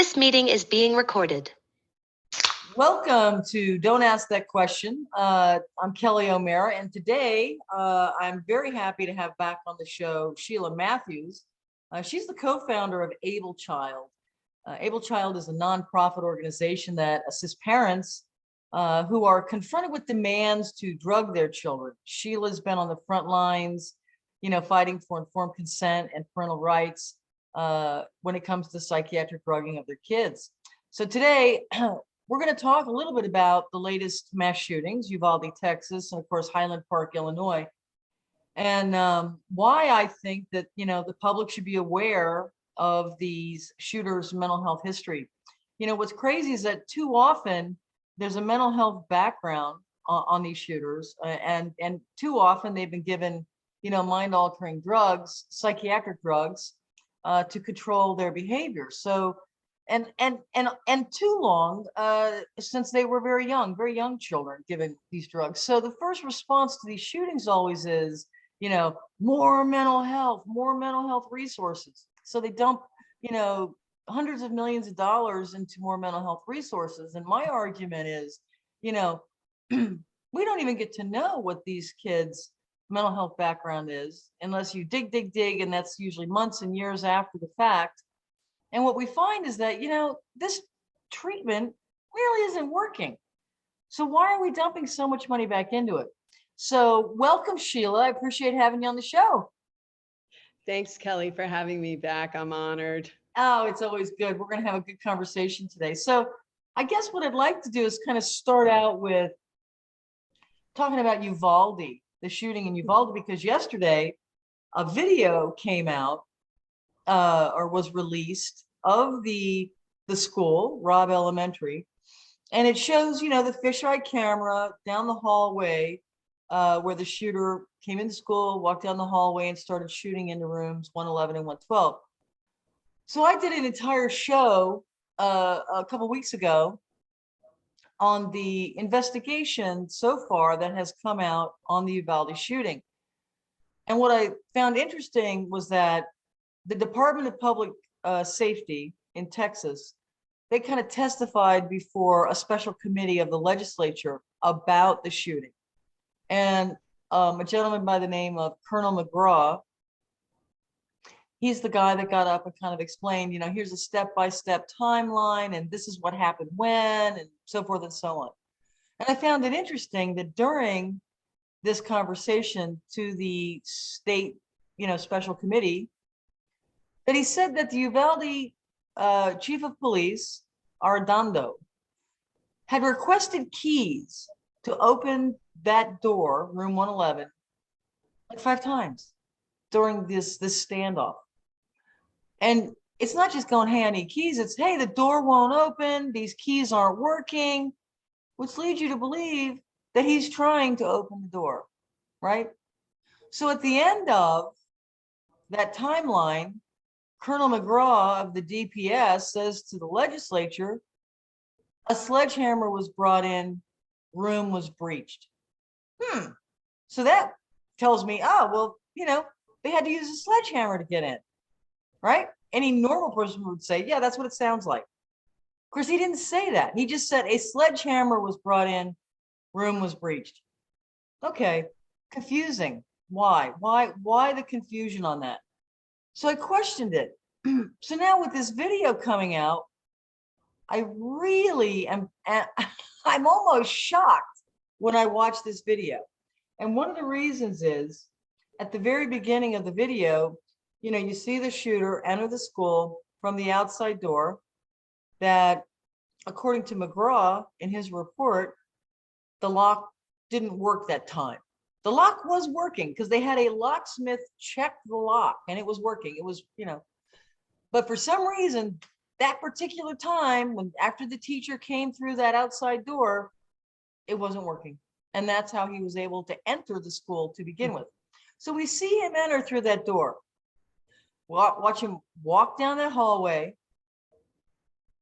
This meeting is being recorded. Welcome to Don't Ask That Question. I'm Kelly O'Mara, and today I'm very happy to have back on the show Sheila Matthews. She's the co-founder of Able Child. Able Child is a nonprofit organization that assists parents who are confronted with demands to drug their children. Sheila's been on the front lines, fighting for informed consent and parental rights when it comes to psychiatric drugging of their kids. So today, we're going to talk a little bit about the latest mass shootings, Uvalde, Texas, and of course, Highland Park, Illinois, and why I think that, the public should be aware of these shooters' mental health history. What's crazy is that too often there's a mental health background on these shooters, and too often they've been given, mind-altering drugs, psychiatric drugs, to control their behavior. So, and too long since they were very young children given these drugs. So the first response to these shootings always is, more mental health resources. So they dump, hundreds of millions of dollars into more mental health resources. And my argument is, we don't even get to know what these kids' mental health background is unless you dig, and that's usually months and years after the fact. And what we find is that, this treatment really isn't working. So why are we dumping so much money back into it? So welcome, Sheila. I appreciate having you on the show. Thanks, Kelly, for having me back. I'm honored. Oh, it's always good. We're going to have a good conversation today. So I guess what I'd like to do is kind of start out with talking about Uvalde, the shooting in Uvalde, because yesterday a video came out or was released of the school, Robb Elementary, and it shows, the fisheye camera down the hallway where the shooter came into school, walked down the hallway, and started shooting into rooms 111 and 112. So I did an entire show a couple weeks ago on the investigation so far that has come out on the Uvalde shooting. And what I found interesting was that the Department of Public Safety in Texas, they kind of testified before a special committee of the legislature about the shooting. And a gentleman by the name of Colonel McGraw, he's the guy that got up and kind of explained, here's a step-by-step timeline, and this is what happened when, and so forth and so on. And I found it interesting that during this conversation to the state, special committee, that he said that the Uvalde chief of police, Arredondo, had requested keys to open that door, room 111, like 5 times during this standoff. And it's not just going, hey, I need keys. It's, hey, the door won't open. These keys aren't working, which leads you to believe that he's trying to open the door, right? So at the end of that timeline, Colonel McGraw of the DPS says to the legislature, a sledgehammer was brought in, room was breached. So that tells me, oh, well, they had to use a sledgehammer to get in, right? Any normal person would say, yeah, that's what it sounds like. Of course, he didn't say that. He just said a sledgehammer was brought in, room was breached. Okay, confusing. Why the confusion on that? So I questioned it. So now with this video coming out, I really am, I'm almost shocked when I watch this video. And one of the reasons is at the very beginning of the video, you see the shooter enter the school from the outside door that, according to McGraw in his report, the lock didn't work that time. The lock was working because they had a locksmith check the lock and it was working. It was, but for some reason, that particular time, when after the teacher came through that outside door, it wasn't working. And that's how he was able to enter the school to begin with. So we see him enter through that door. Watch him walk down that hallway.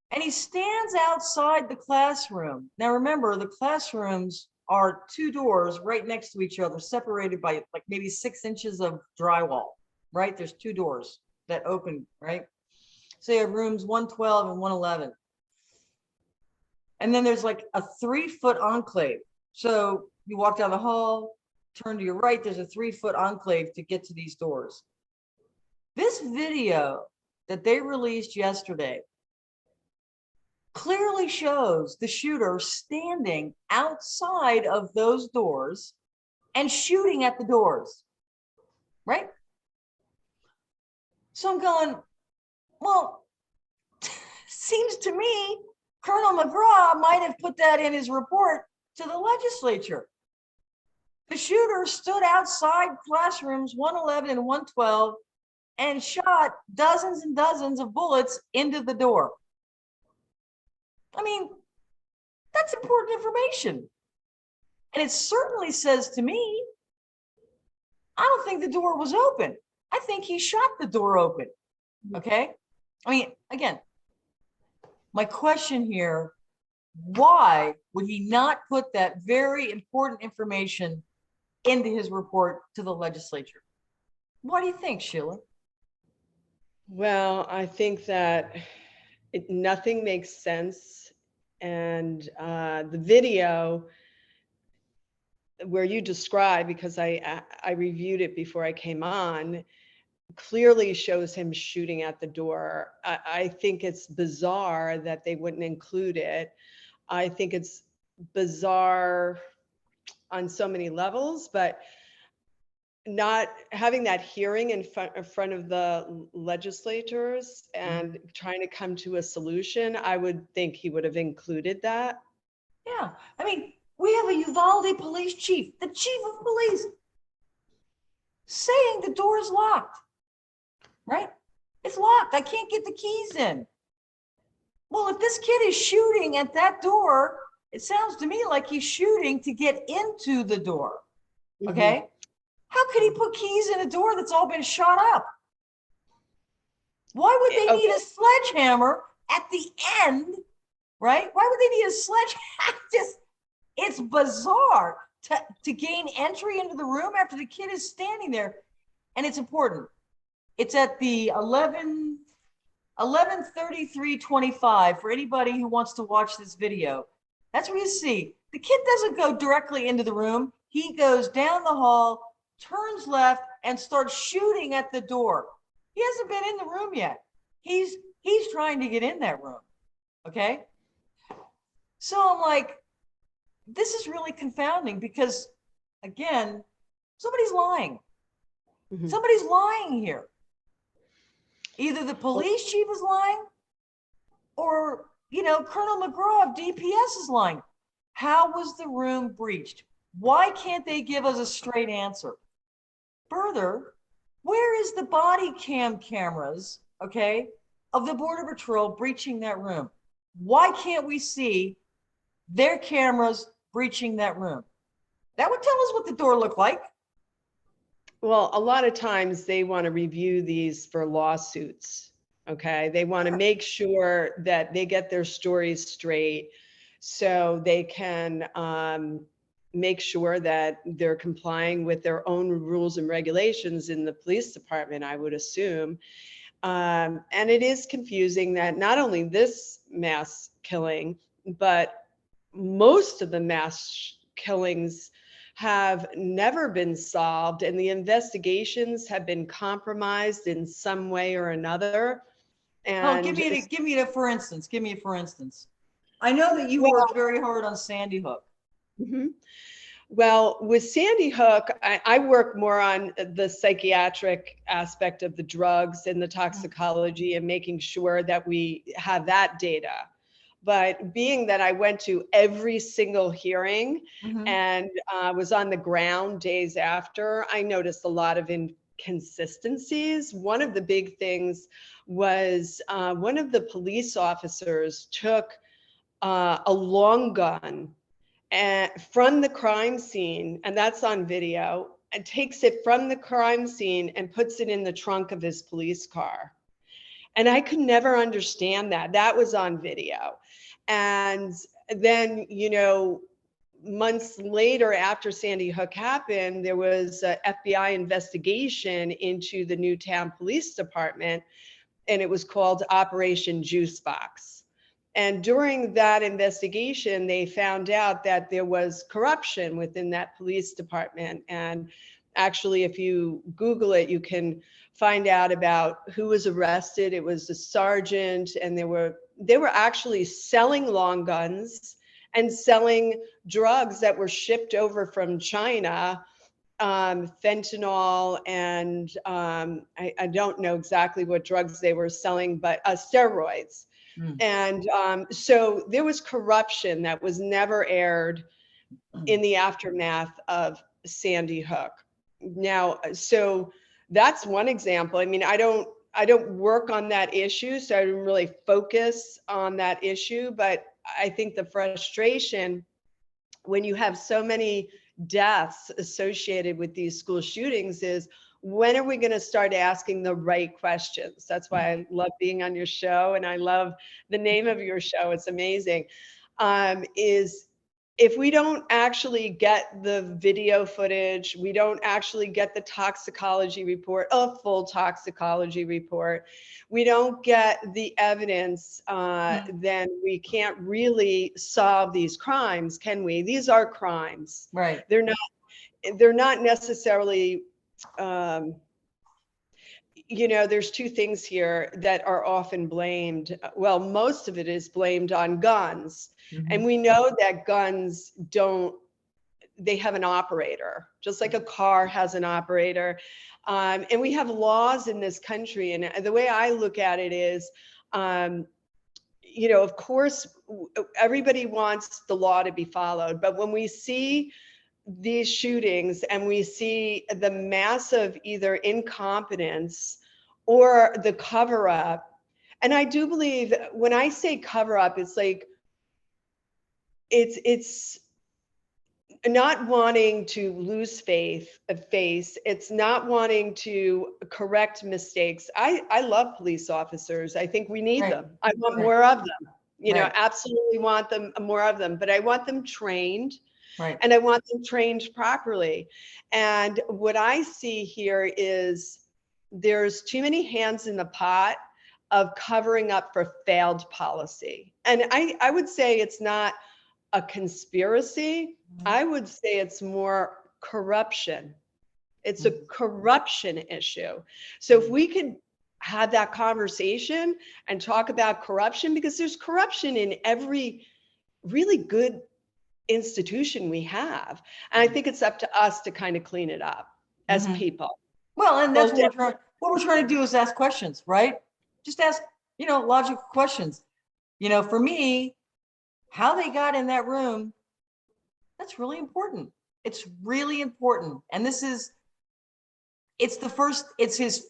And he stands outside the classroom. Now remember, the classrooms are 2 doors right next to each other, separated by like maybe 6 inches of drywall, right? There's 2 doors that open, right? So you have rooms 112 and 111. And then there's like a 3-foot enclave. So you walk down the hall, turn to your right, there's a 3-foot enclave to get to these doors. This video that they released yesterday clearly shows the shooter standing outside of those doors and shooting at the doors, right? So I'm going, well, seems to me Colonel McGraw might have put that in his report to the legislature. The shooter stood outside classrooms 111 and 112 and shot dozens and dozens of bullets into the door. I mean, that's important information. And it certainly says to me, I don't think the door was open. I think he shot the door open. Okay. I mean, again, my question here, why would he not put that very important information into his report to the legislature? What do you think, Sheila? Well, I think that nothing makes sense. And the video where you describe, because I reviewed it before I came on, clearly shows him shooting at the door. I think it's bizarre that they wouldn't include it. I think it's bizarre on so many levels, but not having that hearing in front of the legislators and trying to come to a solution, I would think he would have included that. Yeah, I mean, we have a Uvalde police chief, the chief of police, saying the door is locked, right? It's locked. I can't get the keys in. Well, if this kid is shooting at that door, it sounds to me like he's shooting to get into the door. Okay. How could he put keys in a door that's all been shot up? Why would they need a sledgehammer at the end, right? Why would they need a sledgehammer? It's bizarre to gain entry into the room after the kid is standing there. And it's important. It's at the 11:33:25 for anybody who wants to watch this video. That's where you see the kid doesn't go directly into the room. He goes down the hall, turns left, and starts shooting at the door. He hasn't been in the room yet. He's trying to get in that room. Okay. So I'm like, this is really confounding because, again, somebody's lying. Somebody's lying here. Either the police chief is lying or, Colonel McGraw of DPS is lying. How was the room breached? Why can't they give us a straight answer? Further, where is the body cam cameras, okay, of the Border Patrol breaching that room? Why can't we see their cameras breaching that room? That would tell us what the door looked like. Well, a lot of times they want to review these for lawsuits. Okay. They want to make sure that they get their stories straight so they can make sure that they're complying with their own rules and regulations in the police department, I would assume. And it is confusing that not only this mass killing, but most of the mass killings have never been solved, and the investigations have been compromised in some way or another. And give me a for instance. Give me a for instance. I know that you worked very hard on Sandy Hook. Well, with Sandy Hook, I work more on the psychiatric aspect of the drugs and the toxicology and making sure that we have that data. But being that I went to every single hearing and was on the ground days after, I noticed a lot of inconsistencies. One of the big things was one of the police officers took a long gun from the crime scene, and that's on video, and takes it from the crime scene and puts it in the trunk of his police car. And I could never understand that. That was on video. And then, months later after Sandy Hook happened, there was an FBI investigation into the Newtown Police Department. and it was called Operation Juice Box. And during that investigation, they found out that there was corruption within that police department. And actually, if you Google it, you can find out about who was arrested. It was a sergeant, and they were actually selling long guns and selling drugs that were shipped over from China, fentanyl, and I don't know exactly what drugs they were selling, but steroids. And so there was corruption that was never aired in the aftermath of Sandy Hook. Now, so that's one example. I mean, I don't work on that issue, so I didn't really focus on that issue, but I think the frustration when you have so many deaths associated with these school shootings is, when are we going to start asking the right questions? That's why I love being on your show, and I love the name of your show. It's amazing. Is if we don't actually get the video footage, we don't actually get the toxicology report, a full toxicology report, we don't get the evidence, then we can't really solve these crimes, can we? These are crimes. Right. They're not necessarily, there's two things here that are often blamed. Well, most of it is blamed on guns. And we know that guns they have an operator, just like a car has an operator. And we have laws in this country. And the way I look at it is, of course, everybody wants the law to be followed. But when we see these shootings and we see the massive either incompetence or the cover up, and I do believe when I say cover up, it's like, it's not wanting to lose face. It's not wanting to correct mistakes. I love police officers. I think we need them. I want more of them, absolutely want them, more of them, but I want them trained. Right. And I want them trained properly. And what I see here is there's too many hands in the pot of covering up for failed policy. And I would say it's not a conspiracy. I would say it's more corruption. It's a corruption issue. So if we could have that conversation and talk about corruption, because there's corruption in every really good institution we have. And I think it's up to us to kind of clean it up as people. Well, and that's what we're trying to do is ask questions, right? Just ask, logical questions. For me, how they got in that room, that's really important. It's really important. And it's his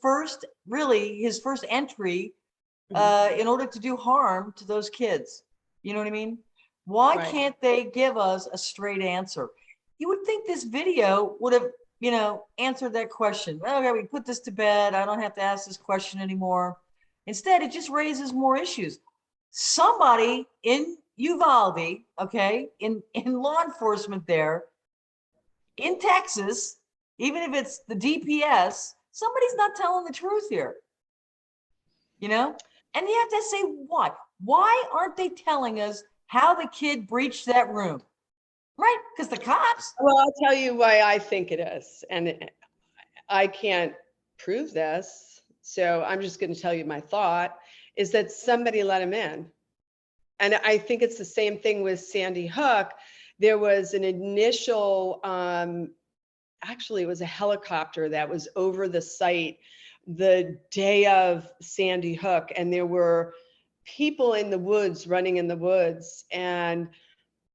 first entry in order to do harm to those kids. You know what I mean? Why can't they give us a straight answer? You would think this video would have, answered that question. Okay, we put this to bed. I don't have to ask this question anymore. Instead, it just raises more issues. Somebody in Uvalde, okay, in law enforcement there, in Texas, even if it's the DPS, somebody's not telling the truth here. And you have to say why. Why aren't they telling us how the kid breached that room? Right? Because the cops. Well, I'll tell you why I think it is. And I can't prove this. So I'm just going to tell you my thought is that somebody let him in. And I think it's the same thing with Sandy Hook. There was an initial, actually, it was a helicopter that was over the site the day of Sandy Hook. And there were people in the woods, running in the woods. And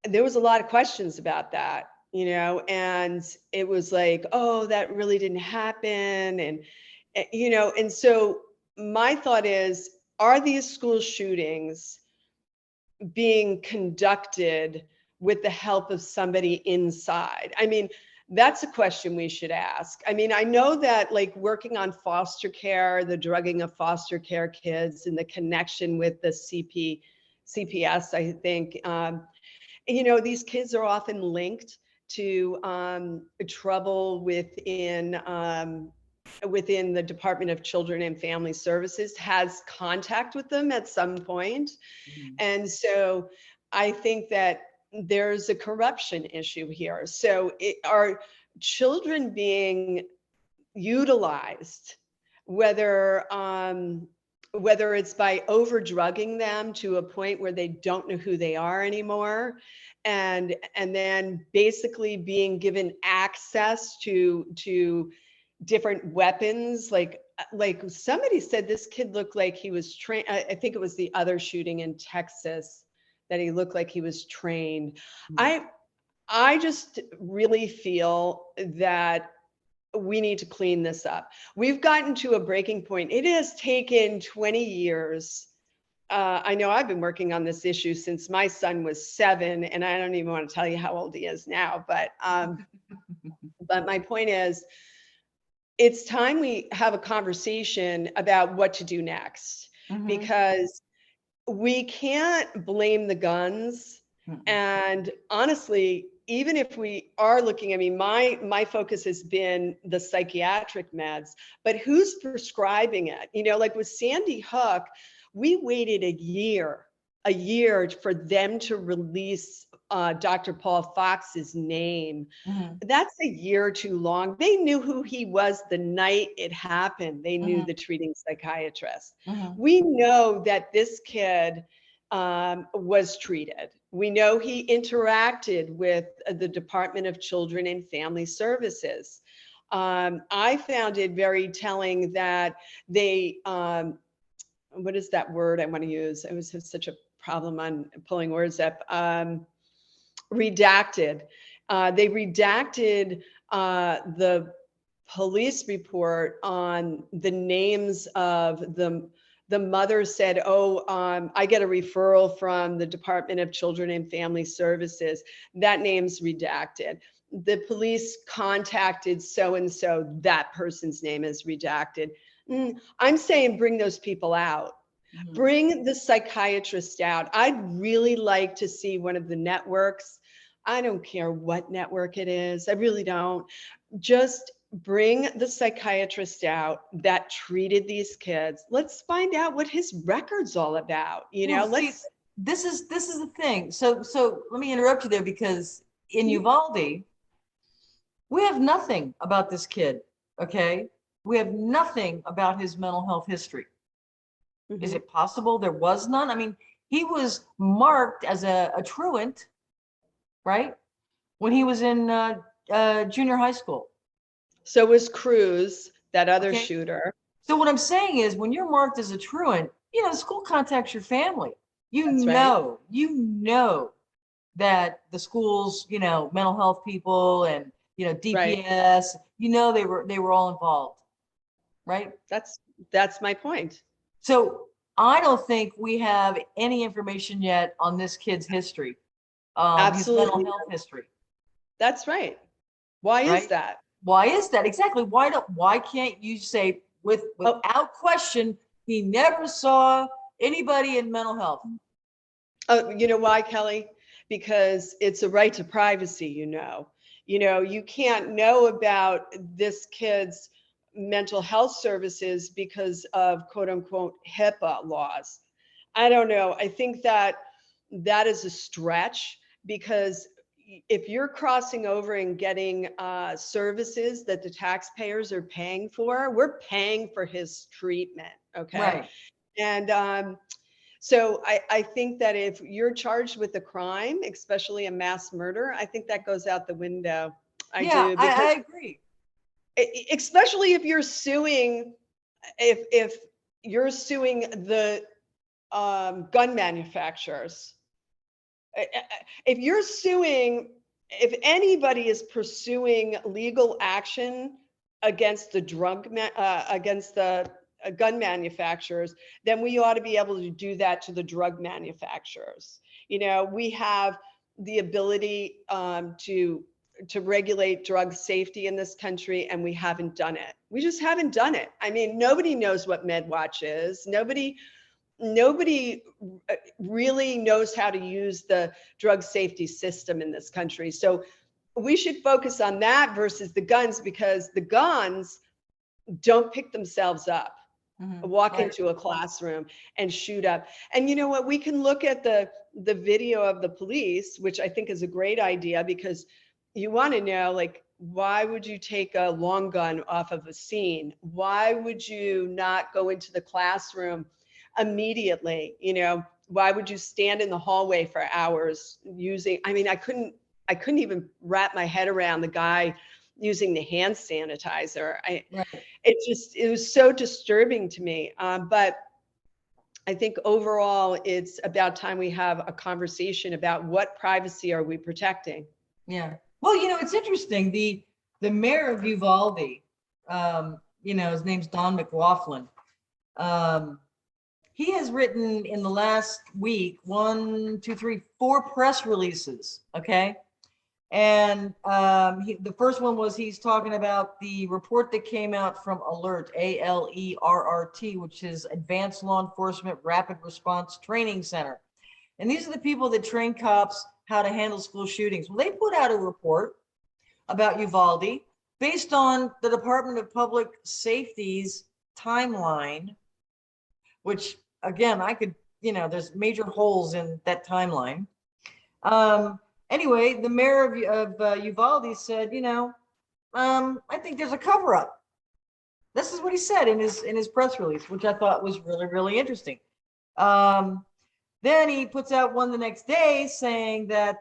there was a lot of questions about that, and it was like, oh, that really didn't happen. And, and so my thought is, are these school shootings being conducted with the help of somebody inside? I mean, that's a question we should ask. I mean, I know that like working on foster care, the drugging of foster care kids and the connection with the CPS, I think, these kids are often linked to trouble within within the Department of Children and Family Services has contact with them at some point. And so I think that there's a corruption issue here. So are children being utilized, whether whether it's by over drugging them to a point where they don't know who they are anymore, and then basically being given access to different weapons, like somebody said this kid looked like he was trained. I think it was the other shooting in Texas that he looked like he was trained. I just really feel that we need to clean this up. We've gotten to a breaking point. It has taken 20 years. I know I've been working on this issue since my son was 7, and I don't even want to tell you how old he is now, but my point is, it's time we have a conversation about what to do next, because we can't blame the guns. And honestly, even if we are looking, I mean, my focus has been the psychiatric meds, but who's prescribing it? You know, like with Sandy Hook, we waited a year for them to release Dr. Paul Fox's name. That's a year too long. They knew who he was the night it happened. They knew the treating psychiatrist. We know that this kid was treated. We know he interacted with the Department of Children and Family Services. I found it very telling that they, what is that word I want to use? I always have such a problem on pulling words up. Redacted. They redacted the police report on the names of the mother said, oh, I get a referral from the Department of Children and Family Services. That name's redacted. The police contacted so-and-so, that person's name is redacted. I'm saying bring those people out. Bring the psychiatrist out. I'd really like to see one of the networks. I don't care what network it is. I really don't. Just bring the psychiatrist out that treated these kids. Let's find out what his record's all about. You know, this is the thing. So let me interrupt you there, because in Uvalde, we have nothing about this kid. Okay. We have nothing about his mental health history. Is it possible there was none? I mean, he was marked as a truant, right? When he was in junior high school. So was Cruz, that other shooter. So what I'm saying is, when you're marked as a truant, you know, the school contacts your family. You know that the school's, you know, mental health people and, you know, DPS, you know, they were all involved, right? That's my point. So I don't think we have any information yet on this kid's history, his mental health history. That's right. Why is that? Why is that? Exactly. Why can't you say without question, he never saw anybody in mental health? You know why, Kelly? Because it's a right to privacy, you know. You know, you can't know about this kid's mental health services because of quote unquote HIPAA laws. I don't know. I think that is a stretch, because if you're crossing over and getting services that the taxpayers are paying for, we're paying for his treatment. Okay. Right. And so I think that if you're charged with a crime, especially a mass murder, I think that goes out the window. I agree. Especially if you're suing, if you're suing the gun manufacturers. If you're suing, if anybody is pursuing legal action against the gun manufacturers, then we ought to be able to do that to the drug manufacturers. You know, we have the ability to regulate drug safety in this country, and we haven't done it. We just haven't done it. I mean, nobody knows what MedWatch is. Nobody really knows how to use the drug safety system in this country. So we should focus on that versus the guns, because the guns, don't pick themselves up, walk Right. into a classroom and shoot up. And you know what? We can look at the video of the police, which I think is a great idea, because you want to know, like, why would you take a long gun off of a scene? Why would you not go into the classroom immediately? You know, why would you stand in the hallway for hours using, I mean, I couldn't even wrap my head around the guy using the hand sanitizer. Right. It was so disturbing to me. But I think overall, it's about time we have a conversation about what privacy are we protecting. Yeah. Well, you know, it's interesting. The mayor of Uvalde, you know, his name's Don McLaughlin. He has written in the last week, 4 press releases. Okay. And the first one was he's talking about the report that came out from ALERT, ALERRT, which is Advanced Law Enforcement Rapid Response Training Center. And these are the people that train cops how to handle school shootings. Well, they put out a report about Uvalde based on the Department of Public Safety's timeline, which again, I could, you know, there's major holes in that timeline. Anyway, the mayor of Uvalde said, you know, I think there's a cover up. This is what he said in his press release, which I thought was really, really interesting. Then he puts out one the next day saying that,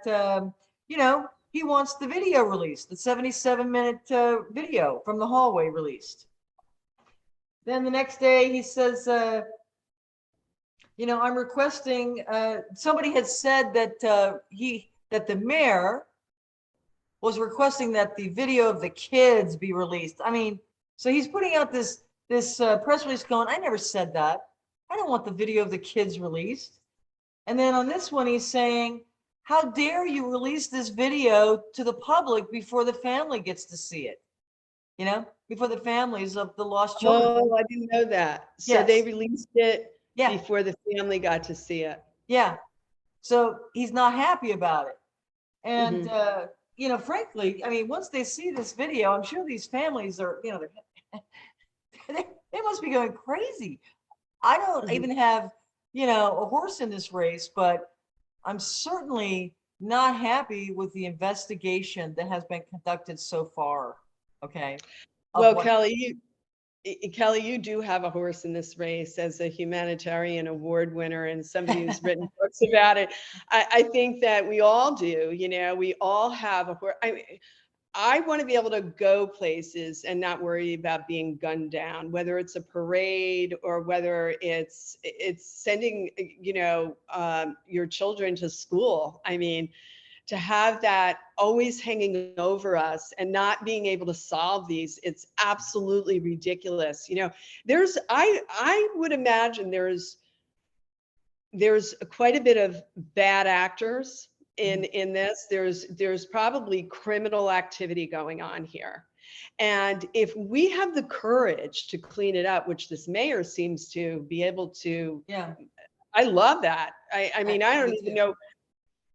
you know, he wants the video released, the 77-minute video from the hallway released. Then the next day he says, you know, I'm requesting, somebody had said that that the mayor was requesting that the video of the kids be released. I mean, so he's putting out this press release going, I never said that. I don't want the video of the kids released. And then on this one, he's saying, how dare you release this video to the public before the family gets to see it? You know, before the families of the lost children. Oh, I didn't know that. So they Yes. released it Yeah. before the family got to see it. Yeah. So he's not happy about it. And, Mhm. you know, frankly, I mean, once they see this video, I'm sure these families are, you know, they must be going crazy. I don't Mhm. even have, you know, a horse in this race, but I'm certainly not happy with the investigation that has been conducted so far. Okay. Of Well, what, Kelly, you do have a horse in this race as a humanitarian award winner and somebody who's written books about it. I think that we all do, you know, we all have a horse. I want to be able to go places and not worry about being gunned down, whether it's a parade or whether it's sending, you know, your children to school. I mean, to have that always hanging over us and not being able to solve these, it's absolutely ridiculous. You know, I would imagine there's quite a bit of bad actors in this. There's probably criminal activity going on here. And if we have the courage to clean it up, which this mayor seems to be able to, yeah. I love that. I mean, I don't Me even too. know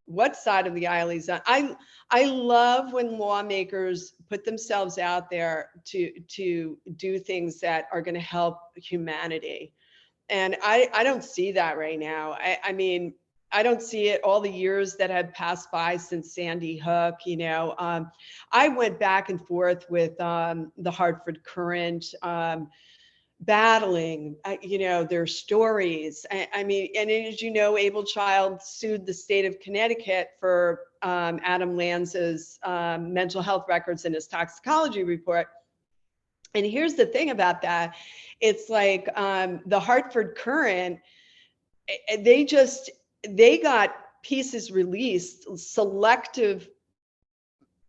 what side of the aisle he's on. I love when lawmakers put themselves out there to do things that are going to help humanity. And I don't see that right now. I mean, I don't see it all the years that have passed by since Sandy Hook. You know, I went back and forth with the Hartford Courant, battling, you know, their stories. I mean, and as you know, Able Child sued the state of Connecticut for Adam Lanza's mental health records in his toxicology report. And here's the thing about that. It's like the Hartford Courant, they got pieces released, selective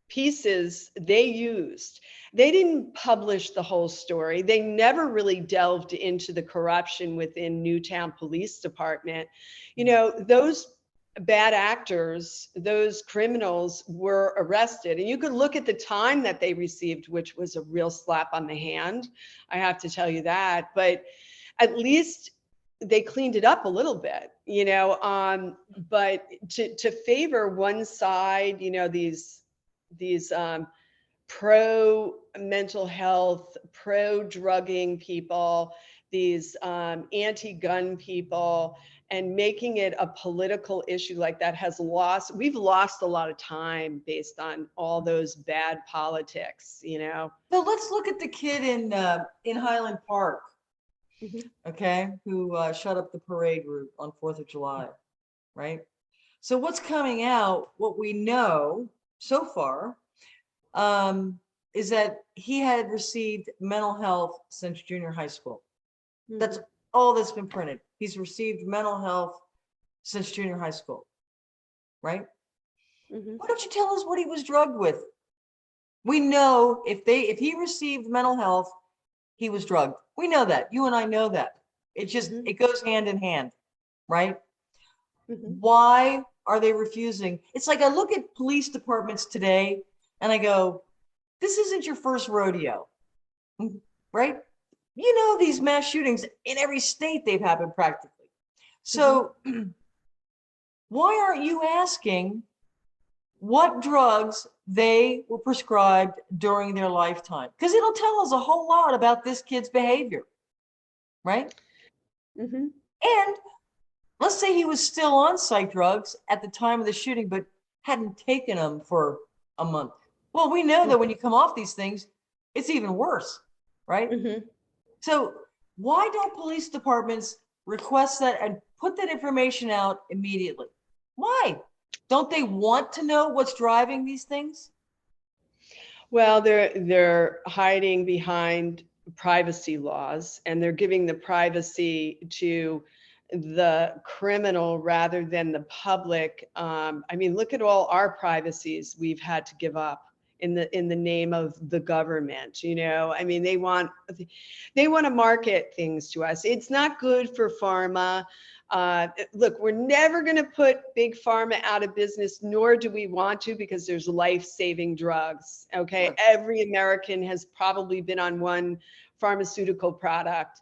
pieces they used. They didn't publish the whole story. They never really delved into the corruption within Newtown Police Department. You know, those bad actors, those criminals were arrested. And you could look at the time that they received, which was a real slap on the hand. I have to tell you that. But at least they cleaned it up a little bit, you know, but to favor one side, you know, these pro mental health, pro drugging people, these anti-gun people, and making it a political issue like that we've lost a lot of time based on all those bad politics, you know? So let's look at the kid in Highland Park, Mhm. okay, who shut up the parade route on 4th of July, right? So what's coming out, what we know so far, is that he had received mental health since junior high school. That's all that's been printed. He's received mental health since junior high school, right? Mhm. Why don't you tell us what he was drugged with? We know if he received mental health, he was drugged. We know that. You and I know that. Mhm. It goes hand in hand, right? Mhm. Why are they refusing? It's like I look at police departments today and I go, this isn't your first rodeo, right? You know, these mass shootings in every state, they've happened practically. So why aren't you asking what drugs they were prescribed during their lifetime? Because it'll tell us a whole lot about this kid's behavior, right? Mhm. And let's say he was still on psych drugs at the time of the shooting, but hadn't taken them for a month. Well, we know that when you come off these things, it's even worse, right? Mhm. So why don't police departments request that and put that information out immediately? Why? Don't they want to know what's driving these things? Well, they're hiding behind privacy laws, and they're giving the privacy to the criminal rather than the public. I mean, look at all our privacies we've had to give up in the name of the government. You know, I mean, they want to market things to us. It's not good for pharma. Look, we're never going to put big pharma out of business, nor do we want to, because there's life-saving drugs. Okay, Sure. every American has probably been on one pharmaceutical product,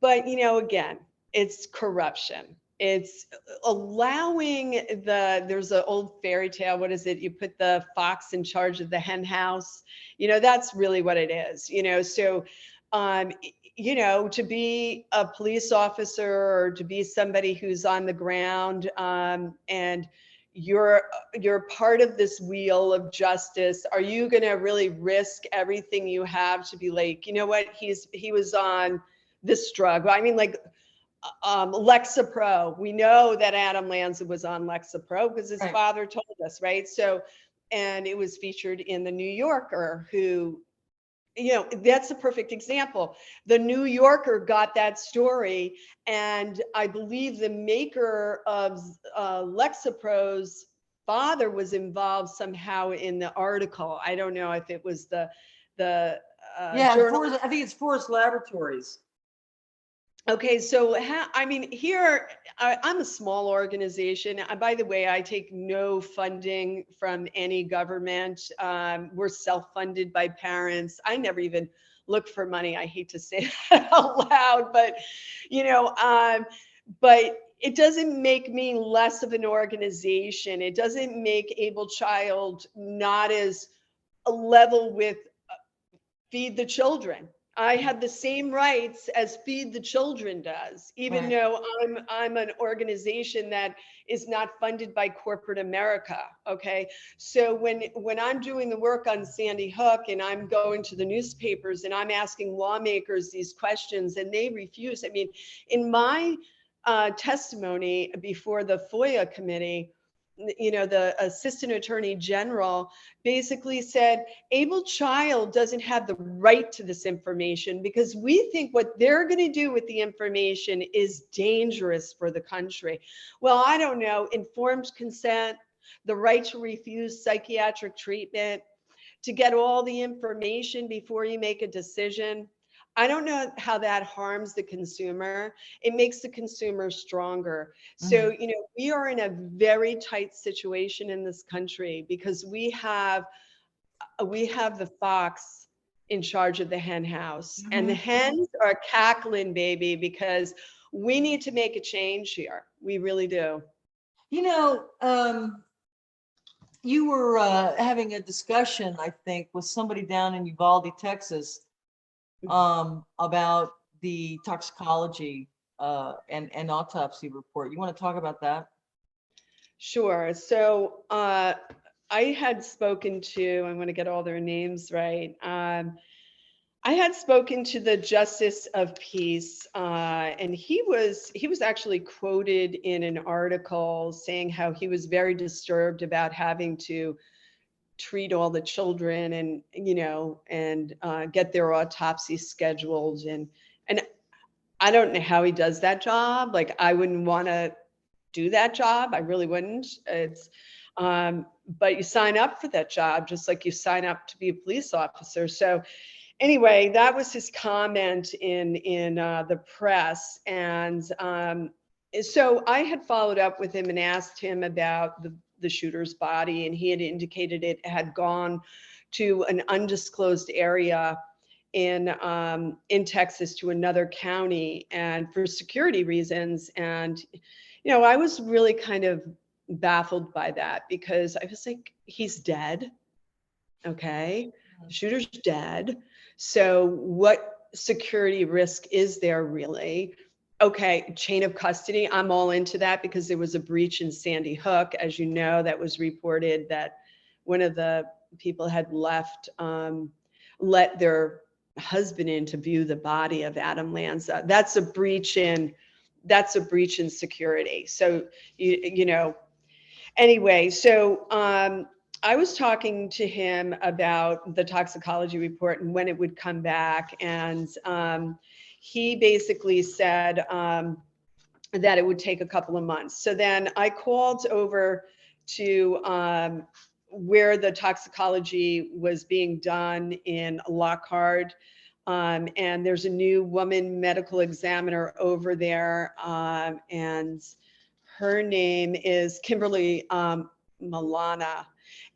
but you know, again, it's corruption. It's allowing there's an old fairy tale. What is it? You put the fox in charge of the hen house. You know, that's really what it is. You know, so um, you know, to be a police officer or to be somebody who's on the ground, and you're part of this wheel of justice, are you going to really risk everything you have to be like, you know what, he was on this drug? Well, I mean, like Lexapro. We know that Adam Lanza was on Lexapro because his Right. father told us, right? So, and it was featured in the New Yorker, who, you know, that's a perfect example. The New Yorker got that story, and I believe the maker of Lexapro's father was involved somehow in the article. I don't know if it was the Yeah, journal. I think it's Forest Laboratories. Okay, so I mean, here I'm a small organization. By the way, I take no funding from any government. We're self-funded by parents. I never even look for money. I hate to say that out loud, but you know, but it doesn't make me less of an organization. It doesn't make Able Child not as a level with Feed the Children. I have the same rights as Feed the Children does, even Right. though I'm an organization that is not funded by corporate America. Okay, so when I'm doing the work on Sandy Hook and I'm going to the newspapers and I'm asking lawmakers these questions and they refuse. I mean, in my testimony before the FOIA committee, you know, the assistant attorney general basically said Able Child doesn't have the right to this information because we think what they're going to do with the information is dangerous for the country. Well, I don't know. Informed consent, the right to refuse psychiatric treatment, to get all the information before you make a decision. I don't know how that harms the consumer. It makes the consumer stronger. So, you know, we are in a very tight situation in this country because we have the fox in charge of the hen house, and the hens are cackling, baby, because we need to make a change here. We really do. You know, you were having a discussion, I think, with somebody down in Uvalde, Texas, about the toxicology and autopsy report. You want to talk about that? Sure. So I had spoken to, I'm going to get all their names right. I had spoken to the Justice of Peace, and he was actually quoted in an article saying how he was very disturbed about having to treat all the children and get their autopsy scheduled, and I don't know how he does that job. Like, I wouldn't want to do that job. I really wouldn't. It's but you sign up for that job just like you sign up to be a police officer. So anyway, that was his comment in the press, and so I had followed up with him and asked him about the shooter's body, and he had indicated it had gone to an undisclosed area in Texas, to another county, and for security reasons. And I was really kind of baffled by that, because I was like, he's dead. Okay, the shooter's dead. So what security risk is there really? Okay, chain of custody, I'm all into that, because there was a breach in Sandy Hook, as you know, that was reported that one of the people had let their husband in to view the body of Adam Lanza. That's a breach in security. So anyway, so I was talking to him about the toxicology report and when it would come back, and he basically said that it would take a couple of months. So then I called over to where the toxicology was being done in Lockhart, and there's a new woman medical examiner over there, and her name is Kimberly Milana.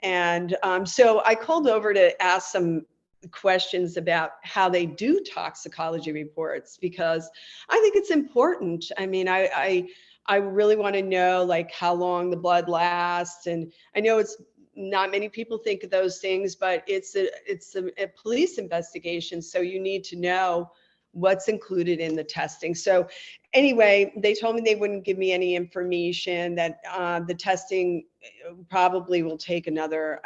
And so I called over to ask some questions about how they do toxicology reports, because I think it's important. I mean, I really want to know, like, how long the blood lasts. And I know it's not many people think of those things, but it's a police investigation, so you need to know what's included in the testing. So anyway, they told me they wouldn't give me any information, that the testing probably will take another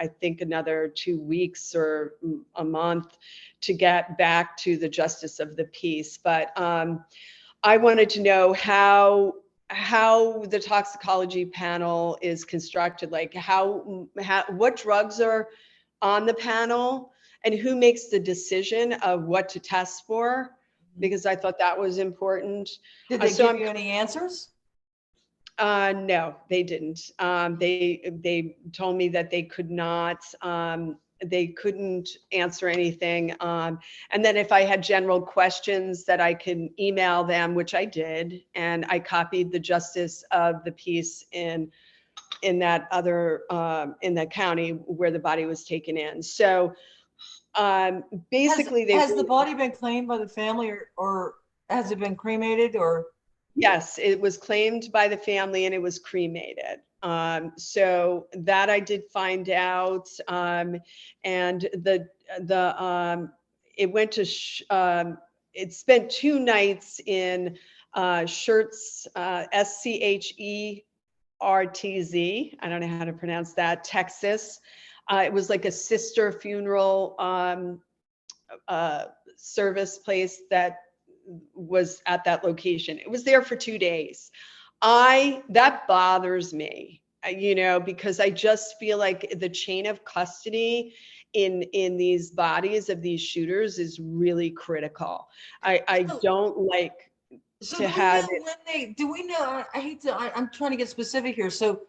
2 weeks or a month to get back to the Justice of the Peace. But I wanted to know how the toxicology panel is constructed, like what drugs are on the panel, and who makes the decision of what to test for, because I thought that was important. Did they give you any answers? No, they didn't. They told me that they could not, they couldn't answer anything. And then if I had general questions, that I could email them, which I did. And I copied the Justice of the Peace in that in that county where the body was taken in. So basically has the body been claimed by the family, or has it been cremated, or? Yes, it was claimed by the family and it was cremated. So that I did find out, and it went to it spent 2 nights in Schertz, SCHERTZ. I don't know how to pronounce that, Texas. It was like a sister funeral service place that was at that location. It was there for 2 days. That bothers me, because I just feel like the chain of custody in these bodies of these shooters is really critical. I don't like to have it. Do we know, I'm trying to get specific here. So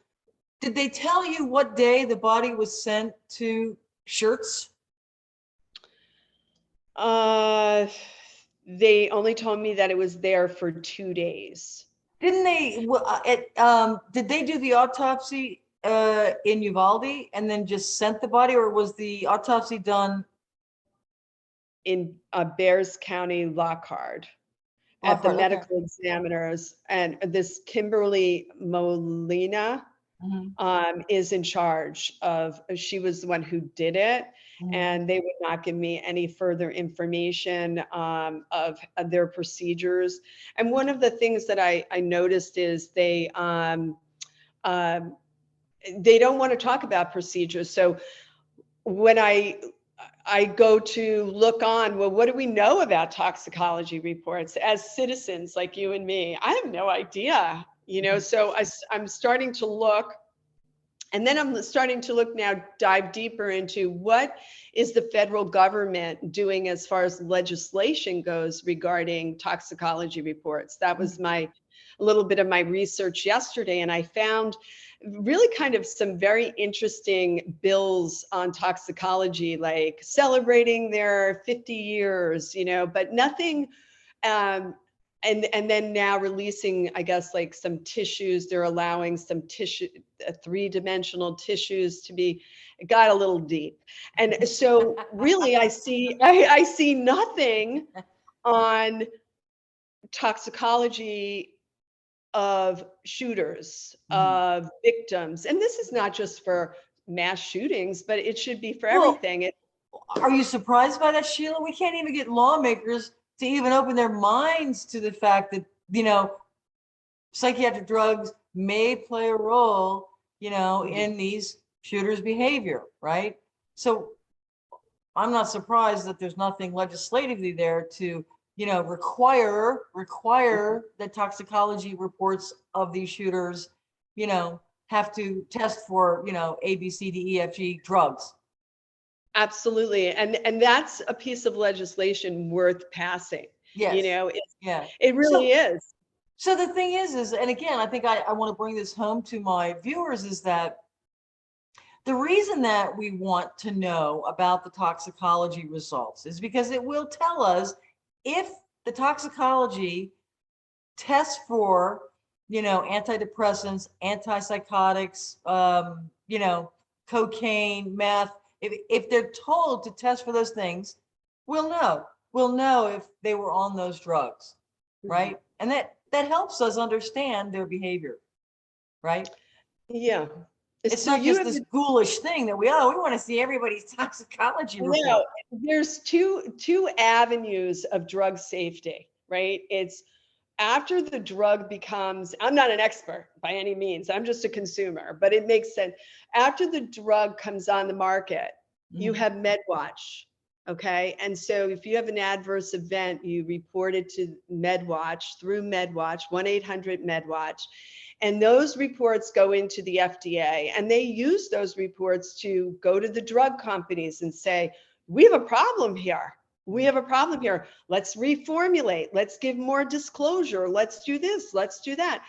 did they tell you what day the body was sent to Schertz? They only told me that it was there for 2 days. Didn't they, did they do the autopsy in Uvalde and then just sent the body, or was the autopsy done in Bears County, Lockhart, at the medical examiners? And this Kimberly Molina, is in charge of, she was the one who did it. And they would not give me any further information of their procedures. And one of the things that I noticed is they don't want to talk about procedures. So when I go to look on, well, what do we know about toxicology reports as citizens like you and me? I have no idea, so I'm starting to look. And then I'm starting to look now, dive deeper into what is the federal government doing as far as legislation goes regarding toxicology reports. That was a little bit of my research yesterday. And I found really kind of some very interesting bills on toxicology, like celebrating their 50 years, but nothing, and then now releasing, I guess, like some tissues. They're allowing some tissue, three-dimensional tissues to be, it got a little deep. And so really I see nothing on toxicology of shooters, of victims. And this is not just for mass shootings, but it should be for everything. Are you surprised by that, Sheila? We can't even get lawmakers to even open their minds to the fact that, psychiatric drugs may play a role, in these shooters' behavior, right? So I'm not surprised that there's nothing legislatively there to, require that toxicology reports of these shooters, have to test for, A, B, C, D, E, F, G drugs. Absolutely. And that's a piece of legislation worth passing. Yes. It really is. So the thing is, and again, I think I want to bring this home to my viewers, is that the reason that we want to know about the toxicology results is because it will tell us if the toxicology tests for, antidepressants, antipsychotics, cocaine, meth. If they're told to test for those things, we'll know. We'll know if they were on those drugs, right? And that helps us understand their behavior, right? Yeah. It's not just this ghoulish thing that we want to see everybody's toxicology report. No, there's two avenues of drug safety, right? It's after the drug becomes, I'm not an expert by any means, I'm just a consumer, but it makes sense. After the drug comes on the market, you have MedWatch, okay? And so if you have an adverse event, you report it to MedWatch through MedWatch, 1-800-MedWatch. And those reports go into the FDA, and they use those reports to go to the drug companies and say, we have a problem here. We have a problem here. Let's reformulate. Let's give more disclosure. Let's do this. Let's do that.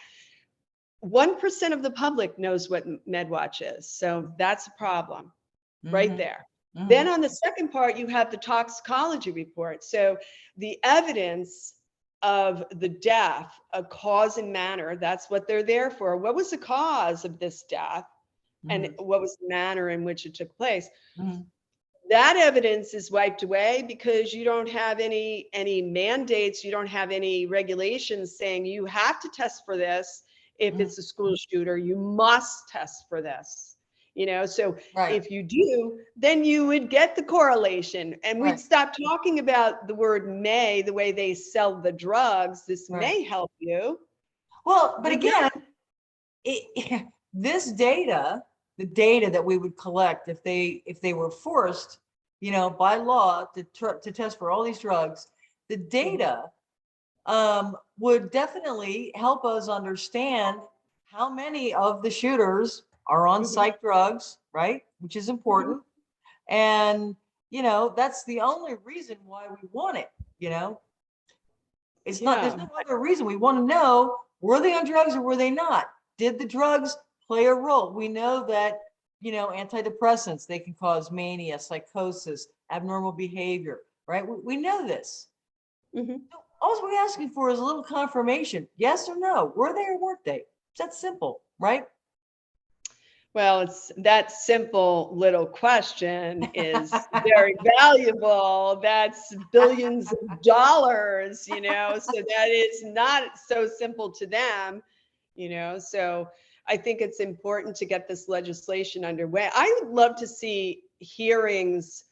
1% of the public knows what MedWatch is. So that's a problem right there. Then on the second part, you have the toxicology report. So the evidence of the death, a cause and manner, that's what they're there for. What was the cause of this death? And what was the manner in which it took place? That evidence is wiped away because you don't have any mandates, you don't have any regulations saying you have to test for this. If it's a school shooter, you must test for this. So if you do, then you would get the correlation, and we'd stop talking about the word may, the way they sell the drugs. This may help you. Well, but again, this data, the data that we would collect if they were forced, by law to test for all these drugs, the data would definitely help us understand how many of the shooters are on psych drugs, right? Which is important. And, that's the only reason why we want it, It's not, there's no other reason. We want to know, were they on drugs or were they not? Did the drugs play a role? We know that, antidepressants, they can cause mania, psychosis, abnormal behavior, right? We know this. All we're asking for is a little confirmation. Yes or no? Were they or weren't they? It's that simple, right? Well, it's that simple little question is very valuable. That's billions of dollars, so that is not so simple to them, so I think it's important to get this legislation underway. I would love to see hearings,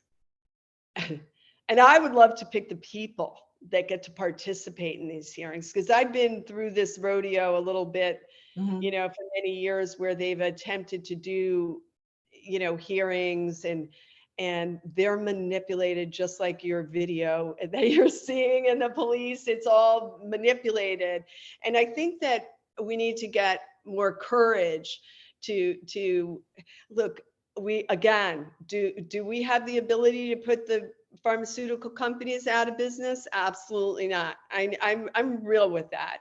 and I would love to pick the people that get to participate in these hearings, because I've been through this rodeo a little bit, Mhm. for many years, where they've attempted to do, hearings, and they're manipulated just like your video that you're seeing in the police. It's all manipulated. And I think that we need to get more courage to look. We, again, do we have the ability to put the pharmaceutical companies out of business? Absolutely not. I'm real with that.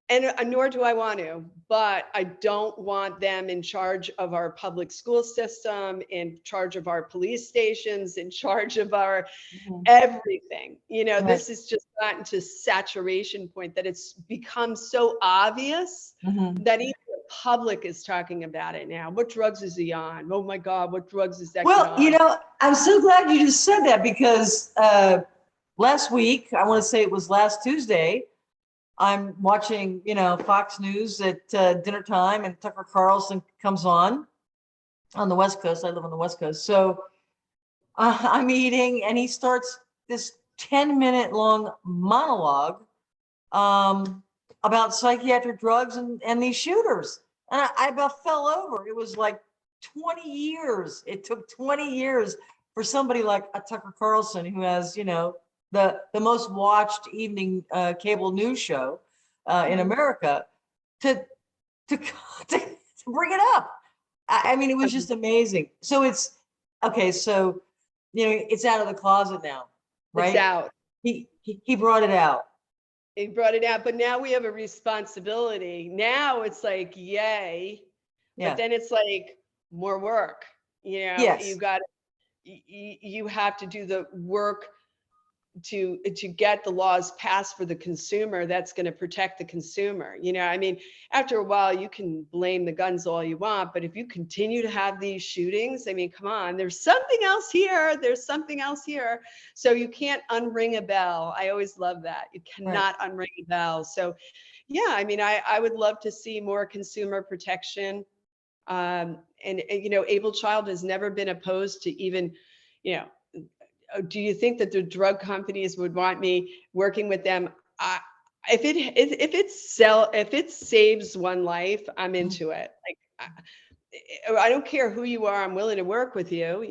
And nor do I want to, but I don't want them in charge of our public school system, in charge of our police stations, in charge of our Mhm. everything. Right. This has just gotten to saturation point that it's become so obvious Mhm. that even the public is talking about it now. What drugs is he on? Oh my God, what drugs is that kid Well, on? I'm so glad you just said that, because last week, I want to say it was last Tuesday, I'm watching, Fox News at dinner time, and Tucker Carlson comes on the West Coast. I live on the West Coast. So I'm eating, and he starts this 10-minute long monologue about psychiatric drugs and these shooters. And I about fell over. It was like 20 years. It took 20 years for somebody like a Tucker Carlson, who has, the most watched evening cable news show in America, to, to, to bring it up. I mean, it was just amazing. So it's, okay, so, it's out of the closet now, It's right? out. He brought it out. He brought it out, but now we have a responsibility. Now it's like, yay, but Yeah. then it's like more work. Yes. You have to do the work to get the laws passed for the consumer that's going to protect the consumer. I mean, after a while you can blame the guns all you want, but if you continue to have these shootings, I mean, come on, there's something else here. There's something else here. So you can't unring a bell. I always love that. You cannot unring a bell. So yeah, I mean, I would love to see more consumer protection. And Able Child has never been opposed to even, do you think that the drug companies would want me working with them? If it saves one life, I'm into it. Like, I don't care who you are. I'm willing to work with you.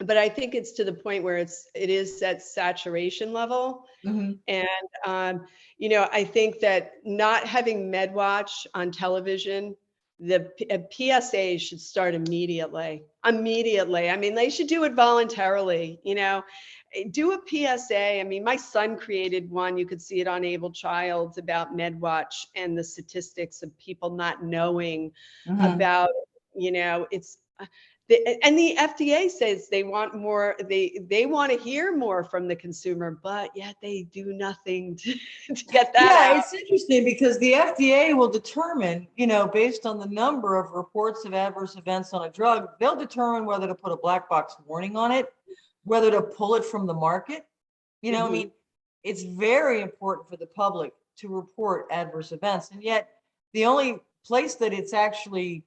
But I think it's to the point where it is that saturation level. Mhm. And I think that not having MedWatch on television, the PSA should start immediately. Immediately. I mean, they should do it voluntarily. Do a PSA. I mean, my son created one. You could see it on Able Child, about MedWatch and the statistics of people not knowing Mhm. about. It's. And the FDA says they want more, they want to hear more from the consumer, but yet they do nothing to get that Yeah, out. it's interesting because the FDA will determine, based on the number of reports of adverse events on a drug, they'll determine whether to put a black box warning on it, whether to pull it from the market. I Mhm. mean, it's very important for the public to report adverse events. And yet the only place that it's actually,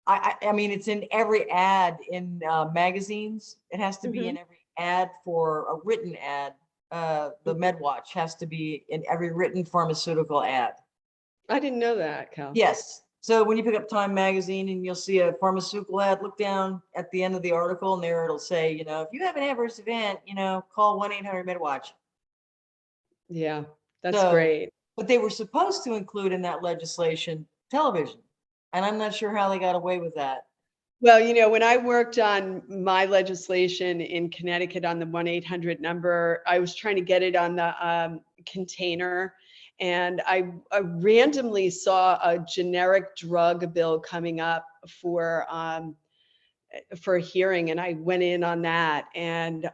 I mean, it's in every ad in magazines. It has to be in Mhm. every ad, for a written ad. The MedWatch has to be in every written pharmaceutical ad. I didn't know that, Cal. Yes. So when you pick up Time magazine and you'll see a pharmaceutical ad, look down at the end of the article, and there it'll say, if you have an adverse event, call 1-800-MedWatch. Yeah, that's So, great. but they were supposed to include in that legislation television. And I'm not sure how they got away with that. Well, when I worked on my legislation in Connecticut on the 1-800 number, I was trying to get it on the container. And I randomly saw a generic drug bill coming up for a hearing, and I went in on that. And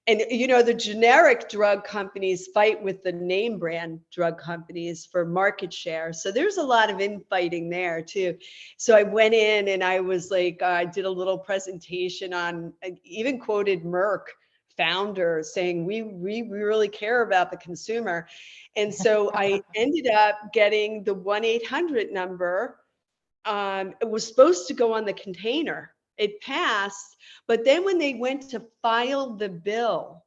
the generic drug companies fight with the name brand drug companies for market share. So there's a lot of infighting there too. So I went in and I was like, I did a little presentation on, I even quoted Merck founder saying, we really care about the consumer. And so I ended up getting the 1-800 number. It was supposed to go on the container. It passed, but then when they went to file the bill,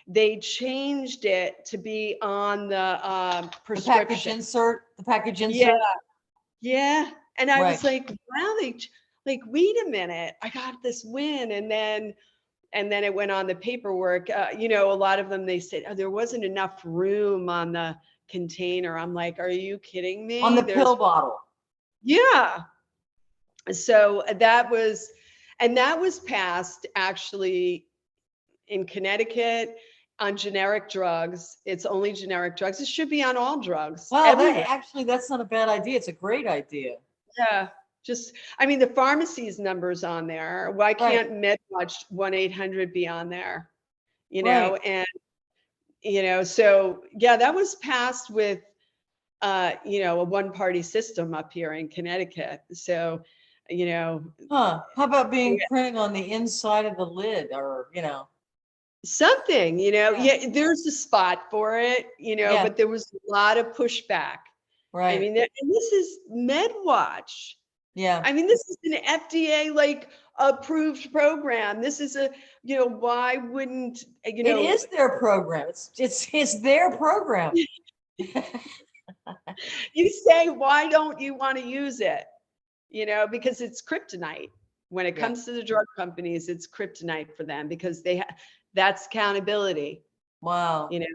they changed it to be on the prescription. The package insert. Yeah, yeah. And I was Right. like, wow, like, wait a minute, I got this win. And then it went on the paperwork. You know, a lot of them, they said, oh, there wasn't enough room on the container. I'm like, are you kidding me? On the pill bottle. Yeah. So that was passed actually in Connecticut on generic drugs. It's only generic drugs. It should be on all drugs. Well, everywhere. that's not a bad idea. It's a great idea. Yeah. Just, I mean, the pharmacy's numbers on there. Why can't MedWatch 1-800 be on there? You know, Right. and, you know, so yeah, that was passed with, you know, a one-party system up here in Connecticut. So, you know. Huh. How about being printed on the inside of the lid, or, you know. Something, you know, Yeah. yeah, there's a spot for it, you know, Yeah. but there was a lot of pushback. Right. I mean, and this is MedWatch. Yeah. I mean, this is an FDA like approved program. This is a, you know, why wouldn't, you know. It is their program. It's their program. You say, why don't you want to use it? You know, because it's kryptonite. When it comes to the drug companies, it's kryptonite for them because that's accountability. Wow. You know.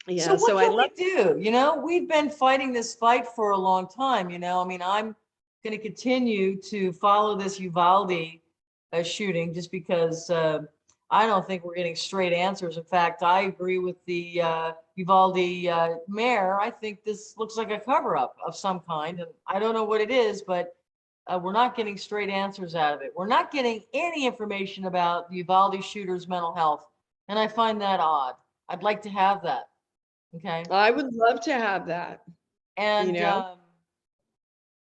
Yeah. So what I can we do? You know, we've been fighting this fight for a long time. You know, I mean, I'm going to continue to follow this Uvalde shooting just because I don't think we're getting straight answers. In fact, I agree with the Uvalde mayor. I think this looks like a cover-up of some kind, and I don't know what it is, but we're not getting straight answers out of it. We're not getting any information about the Uvalde shooter's mental health, and I find that odd. I'd like to have that. Okay. I would love to have that. And you know,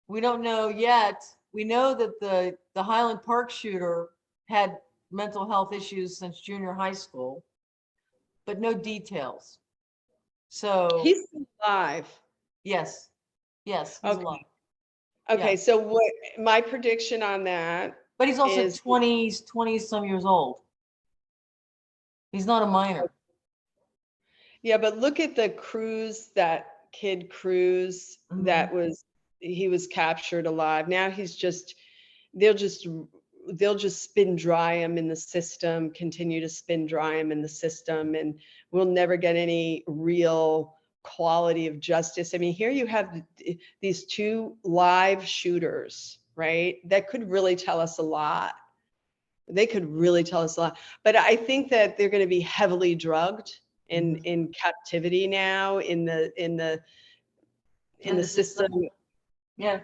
we don't know yet. We know that the Highland Park shooter had mental health issues since junior high school, but no details. So he's alive. yes, he's Okay. alive. Okay, Yeah. so what my prediction on that, But he's also is 20 some years old. He's not a minor. yeah, but look at the that kid Cruz Mhm. he was captured alive. Now he's just, they'll just spin dry him in the system, continue to spin dry him in the system, and we'll never get any real quality of justice. I mean, here you have these two live shooters, right? That could really tell us a lot. They could really tell us a lot. But I think that they're going to be heavily drugged in captivity now in the system. Yeah.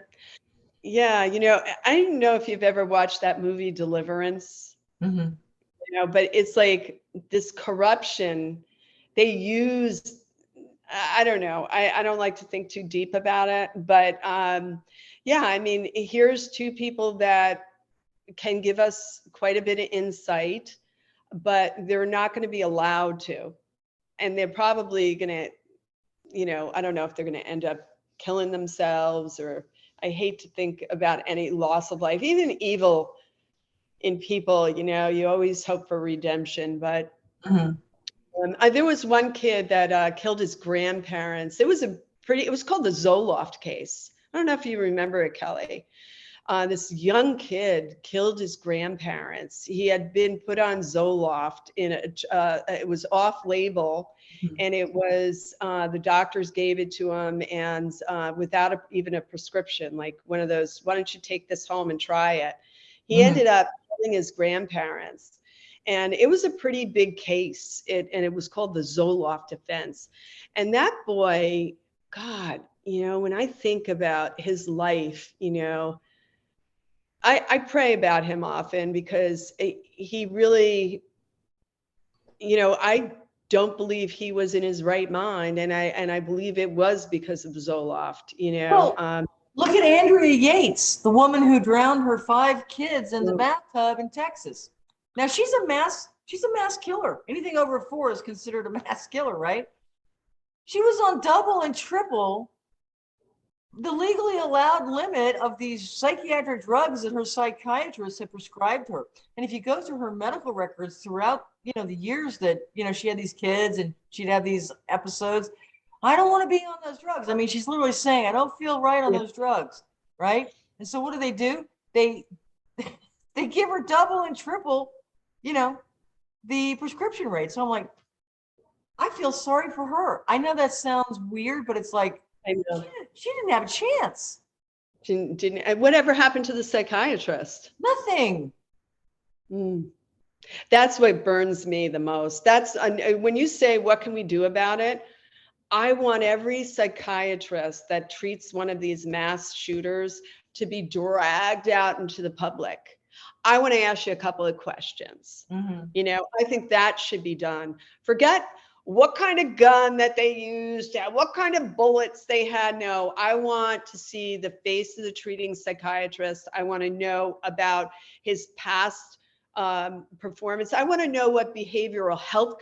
Yeah, you know, I don't know if you've ever watched that movie Deliverance. Mm-hmm. You know, but it's like this corruption they use. I don't know. I don't like to think too deep about it, but yeah, I mean, here's two people that can give us quite a bit of insight, but they're not going to be allowed to. And they're probably going to, you know, I don't know if they're going to end up killing themselves, or I hate to think about any loss of life, even evil in people, you know, you always hope for redemption. But there was one kid that killed his grandparents. It was called the Zoloft case. I don't know if you remember it, Kelly. This young kid killed his grandparents. He had been put on Zoloft it was off label, and it was, the doctors gave it to him, and without even a prescription, like one of those, why don't you take this home and try it? He ended up killing his grandparents. And it was a pretty big case. And it was called the Zoloft offense. And that boy, God, you know, when I think about his life, you know, I pray about him often because he really, you know, I don't believe he was in his right mind. And I believe it was because of Zoloft, you know. Well, look at Andrea Yates, the woman who drowned her 5 kids in the bathtub in Texas. Now she's a mass she's a mass killer. Anything over 4 is considered a mass killer, right? She was on double and triple the legally allowed limit of these psychiatric drugs that her psychiatrist had prescribed her. And if you go through her medical records throughout, the years that, she had these kids and she'd have these episodes, I don't want to be on those drugs. I mean, she's literally saying, I don't feel right on those drugs, right? And so what do? They give her double and triple, the prescription rate. So I'm like, I feel sorry for her. I know that sounds weird, but it's like, I know. she didn't have a chance. Didn't, whatever happened to the psychiatrist? Nothing. That's what burns me the most. That's when you say, what can we do about it? I want every psychiatrist that treats one of these mass shooters to be dragged out into the public. I want to ask you a couple of questions. I think that should be done. Forget what kind of gun that they used, what kind of bullets they had. No, I want to see the face of the treating psychiatrist. I want to know about his past performance. I want to know what behavioral health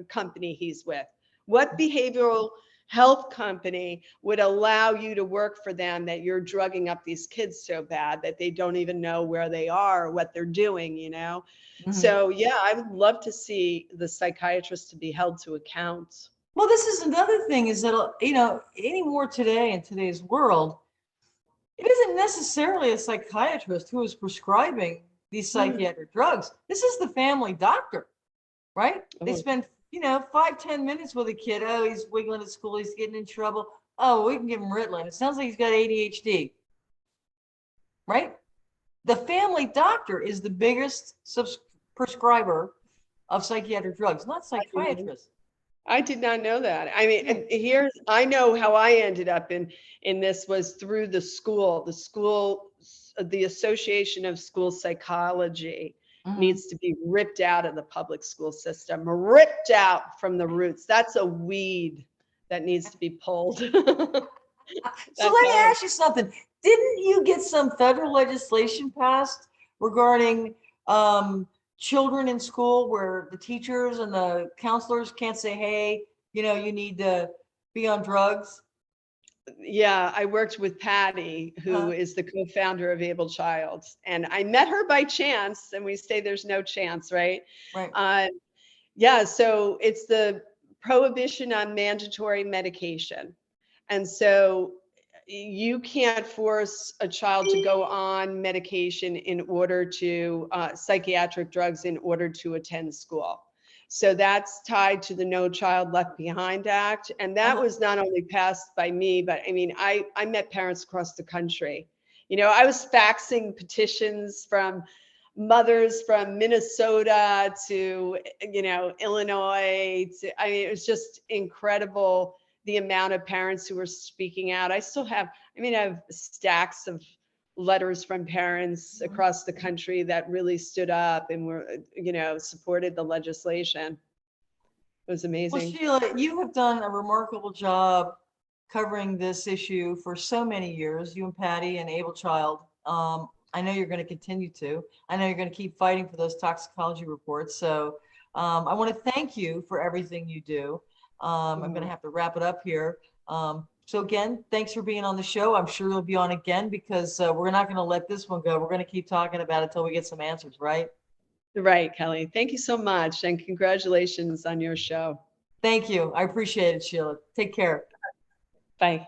company he's with. What behavioral health company would allow you to work for them that you're drugging up these kids so bad that they don't even know where they are or what they're doing, So yeah, I would love to see the psychiatrist to be held to account. Well, this is another thing is that, anymore today in today's world, it isn't necessarily a psychiatrist who is prescribing these psychiatric drugs. This is the family doctor, right? They spend 5-10 minutes with a kid. Oh, he's wiggling at school. He's getting in trouble. Oh, we can give him Ritalin. It sounds like he's got ADHD, right? The family doctor is the biggest prescriber of psychiatric drugs, not psychiatrists. I did not know that. I mean, I know how I ended up in this was through the Association of School Psychology. Needs to be ripped out of the public school system, ripped out from the roots. That's a weed that needs to be pulled. So let me ask you something. Didn't you get some federal legislation passed regarding children in school where the teachers and the counselors can't say, hey, you need to be on drugs? Yeah, I worked with Patty, who is the co-founder of Able Child, and I met her by chance, and we say there's no chance, right? Right. Yeah, so it's the prohibition on mandatory medication. And so you can't force a child to go on medication in order to psychiatric drugs in order to attend school. So that's tied to the No Child Left Behind Act. And that was not only passed by me, but I mean, I met parents across the country. I was faxing petitions from mothers from Minnesota to, Illinois. I mean, it was just incredible the amount of parents who were speaking out. I have stacks of letters from parents across the country that really stood up and were, supported the legislation. It was amazing. Well, Sheila, you have done a remarkable job covering this issue for so many years, you and Patty and Able Child. I know you're going to continue to. I know you're going to keep fighting for those toxicology reports. So I want to thank you for everything you do. I'm going to have to wrap it up here. So again, thanks for being on the show. I'm sure you'll be on again because we're not going to let this one go. We're going to keep talking about it until we get some answers, right? Right, Kelly. Thank you so much. And congratulations on your show. Thank you. I appreciate it, Sheila. Take care. Bye.